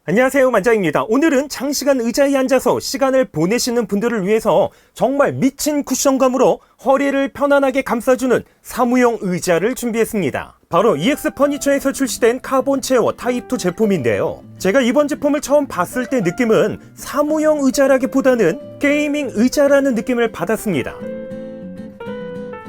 안녕하세요, 만장입니다. 오늘은 장시간 의자에 앉아서 시간을 보내시는 분들을 위해서 정말 미친 쿠션감으로 허리를 편안하게 감싸주는 사무용 의자를 준비했습니다. 바로 EX 퍼니처에서 출시된 카본 체어 타입2 제품인데요. 제가 이번 제품을 처음 봤을 때 느낌은 사무용 의자라기보다는 게이밍 의자라는 느낌을 받았습니다.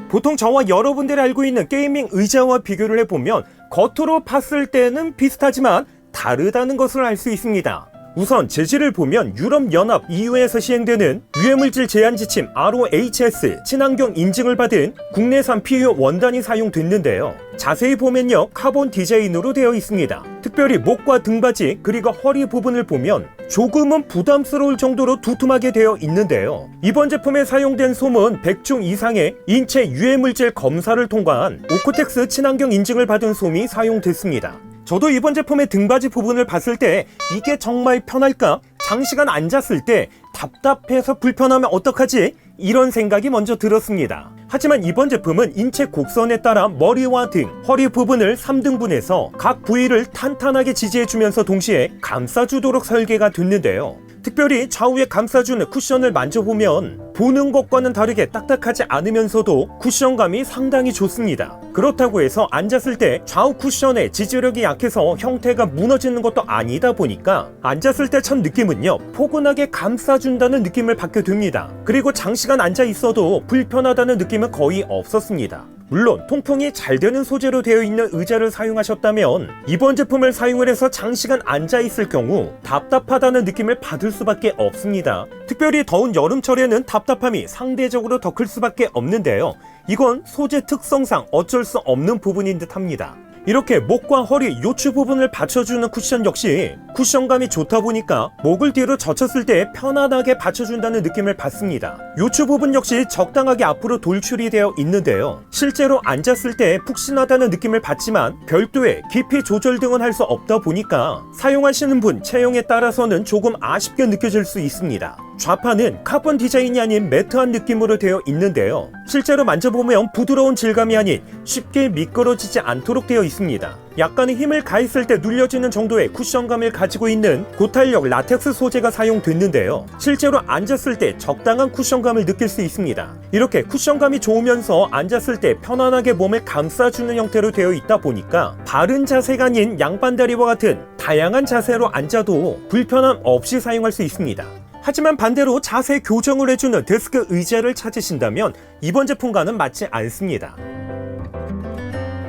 보통 저와 여러분들이 알고 있는 게이밍 의자와 비교를 해보면 겉으로 봤을 때는 비슷하지만 다르다는 것을 알 수 있습니다. 우선 재질을 보면 유럽연합 EU에서 시행되는 유해물질 제한 지침 RoHS 친환경 인증을 받은 국내산 PU 원단이 사용됐는데요. 자세히 보면요, 카본 디자인으로 되어 있습니다. 특별히 목과 등받이 그리고 허리 부분을 보면 조금은 부담스러울 정도로 두툼하게 되어 있는데요. 이번 제품에 사용된 솜은 100중 이상의 인체 유해물질 검사를 통과한 오코텍스 친환경 인증을 받은 솜이 사용됐습니다. 저도 이번 제품의 등받이 부분을 봤을 때 이게 정말 편할까? 장시간 앉았을 때 답답해서 불편하면 어떡하지? 이런 생각이 먼저 들었습니다. 하지만 이번 제품은 인체 곡선에 따라 머리와 등, 허리 부분을 3등분해서 각 부위를 탄탄하게 지지해주면서 동시에 감싸주도록 설계가 됐는데요. 특별히 좌우에 감싸주는 쿠션을 만져보면 보는 것과는 다르게 딱딱하지 않으면서도 쿠션감이 상당히 좋습니다. 그렇다고 해서 앉았을 때 좌우 쿠션의 지지력이 약해서 형태가 무너지는 것도 아니다 보니까 앉았을 때 첫 느낌은요, 포근하게 감싸준다는 느낌을 받게 됩니다. 그리고 장시간 앉아 있어도 불편하다는 느낌은 거의 없었습니다. 물론 통풍이 잘 되는 소재로 되어 있는 의자를 사용하셨다면 이번 제품을 사용을 해서 장시간 앉아 있을 경우 답답하다는 느낌을 받을 수밖에 없습니다. 특별히 더운 여름철에는 답답함이 상대적으로 더 클 수밖에 없는데요. 이건 소재 특성상 어쩔 수 없는 부분인 듯 합니다. 이렇게 목과 허리, 요추 부분을 받쳐주는 쿠션 역시 쿠션감이 좋다 보니까 목을 뒤로 젖혔을 때 편안하게 받쳐준다는 느낌을 받습니다. 요추 부분 역시 적당하게 앞으로 돌출이 되어 있는데요. 실제로 앉았을 때 푹신하다는 느낌을 받지만 별도의 깊이 조절 등은 할 수 없다 보니까 사용하시는 분 체형에 따라서는 조금 아쉽게 느껴질 수 있습니다. 좌판은 카본 디자인이 아닌 매트한 느낌으로 되어 있는데요. 실제로 만져보면 부드러운 질감이 아닌 쉽게 미끄러지지 않도록 되어 있습니다. 약간의 힘을 가했을 때 눌려지는 정도의 쿠션감을 가지고 있는 고탄력 라텍스 소재가 사용됐는데요. 실제로 앉았을 때 적당한 쿠션감을 느낄 수 있습니다. 이렇게 쿠션감이 좋으면서 앉았을 때 편안하게 몸을 감싸주는 형태로 되어 있다 보니까 바른 자세가 아닌 양반다리와 같은 다양한 자세로 앉아도 불편함 없이 사용할 수 있습니다. 하지만 반대로 자세 교정을 해주는 데스크 의자를 찾으신다면 이번 제품과는 맞지 않습니다.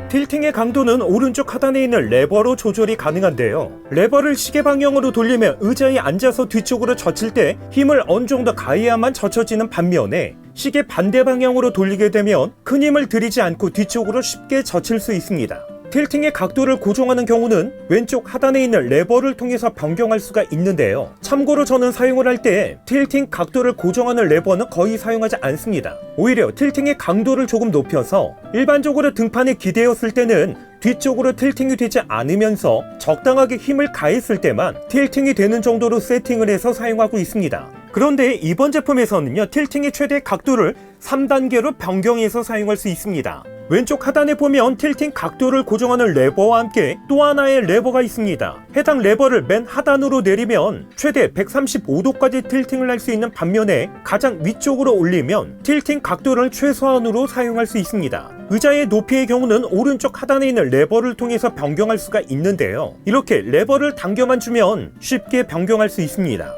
틸팅의 강도는 오른쪽 하단에 있는 레버로 조절이 가능한데요. 레버를 시계 방향으로 돌리면 의자에 앉아서 뒤쪽으로 젖힐 때 힘을 어느 정도 가해야만 젖혀지는 반면에 시계 반대 방향으로 돌리게 되면 큰 힘을 들이지 않고 뒤쪽으로 쉽게 젖힐 수 있습니다. 틸팅의 각도를 고정하는 경우는 왼쪽 하단에 있는 레버를 통해서 변경할 수가 있는데요. 참고로 저는 사용을 할 때 틸팅 각도를 고정하는 레버는 거의 사용하지 않습니다. 오히려 틸팅의 강도를 조금 높여서 일반적으로 등판에 기대었을 때는 뒤쪽으로 틸팅이 되지 않으면서 적당하게 힘을 가했을 때만 틸팅이 되는 정도로 세팅을 해서 사용하고 있습니다. 그런데 이번 제품에서는요, 틸팅의 최대 각도를 3단계로 변경해서 사용할 수 있습니다. 왼쪽 하단에 보면 틸팅 각도를 고정하는 레버와 함께 또 하나의 레버가 있습니다. 해당 레버를 맨 하단으로 내리면 최대 135도까지 틸팅을 할 수 있는 반면에 가장 위쪽으로 올리면 틸팅 각도를 최소한으로 사용할 수 있습니다. 의자의 높이의 경우는 오른쪽 하단에 있는 레버를 통해서 변경할 수가 있는데요. 이렇게 레버를 당겨만 주면 쉽게 변경할 수 있습니다.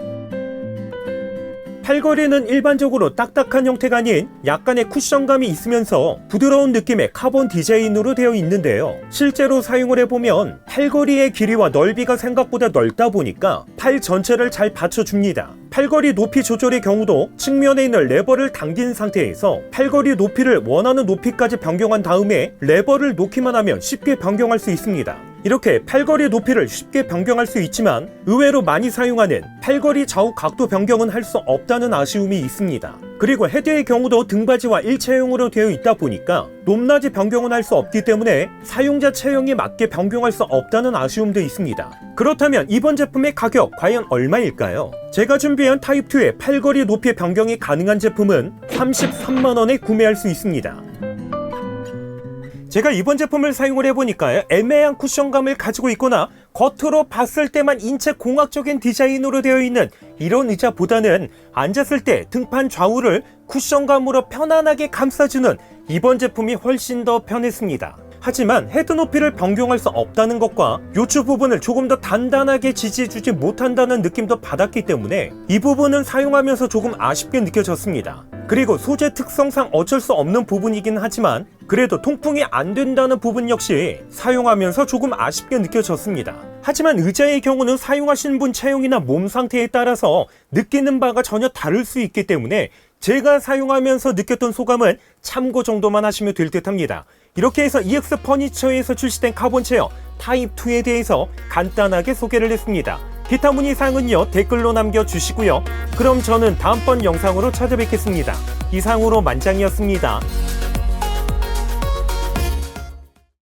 팔걸이는 일반적으로 딱딱한 형태가 아닌 약간의 쿠션감이 있으면서 부드러운 느낌의 카본 디자인으로 되어 있는데요. 실제로 사용을 해보면 팔걸이의 길이와 넓이가 생각보다 넓다 보니까 팔 전체를 잘 받쳐줍니다. 팔걸이 높이 조절의 경우도 측면에 있는 레버를 당긴 상태에서 팔걸이 높이를 원하는 높이까지 변경한 다음에 레버를 놓기만 하면 쉽게 변경할 수 있습니다. 이렇게 팔걸이 높이를 쉽게 변경할 수 있지만 의외로 많이 사용하는 팔걸이 좌우 각도 변경은 할 수 없다는 아쉬움이 있습니다. 그리고 헤드의 경우도 등받이와 일체형으로 되어 있다 보니까 높낮이 변경은 할 수 없기 때문에 사용자 체형에 맞게 변경할 수 없다는 아쉬움도 있습니다. 그렇다면 이번 제품의 가격 과연 얼마일까요? 제가 준비한 타입2의 팔걸이 높이 변경이 가능한 제품은 33만원에 구매할 수 있습니다. 제가 이번 제품을 사용을 해보니까 애매한 쿠션감을 가지고 있거나 겉으로 봤을 때만 인체 공학적인 디자인으로 되어 있는 이런 의자보다는 앉았을 때 등판 좌우를 쿠션감으로 편안하게 감싸주는 이번 제품이 훨씬 더 편했습니다. 하지만 헤드 높이를 변경할 수 없다는 것과 요추 부분을 조금 더 단단하게 지지해주지 못한다는 느낌도 받았기 때문에 이 부분은 사용하면서 조금 아쉽게 느껴졌습니다. 그리고 소재 특성상 어쩔 수 없는 부분이긴 하지만 그래도 통풍이 안 된다는 부분 역시 사용하면서 조금 아쉽게 느껴졌습니다. 하지만 의자의 경우는 사용하신 분 체형이나 몸 상태에 따라서 느끼는 바가 전혀 다를 수 있기 때문에 제가 사용하면서 느꼈던 소감은 참고 정도만 하시면 될 듯 합니다. 이렇게 해서 EX 퍼니처에서 출시된 카본 체어 타입2에 대해서 간단하게 소개를 했습니다. 기타 문의 사항은요 댓글로 남겨주시고요. 그럼 저는 다음번 영상으로 찾아뵙겠습니다. 이상으로 만장이었습니다.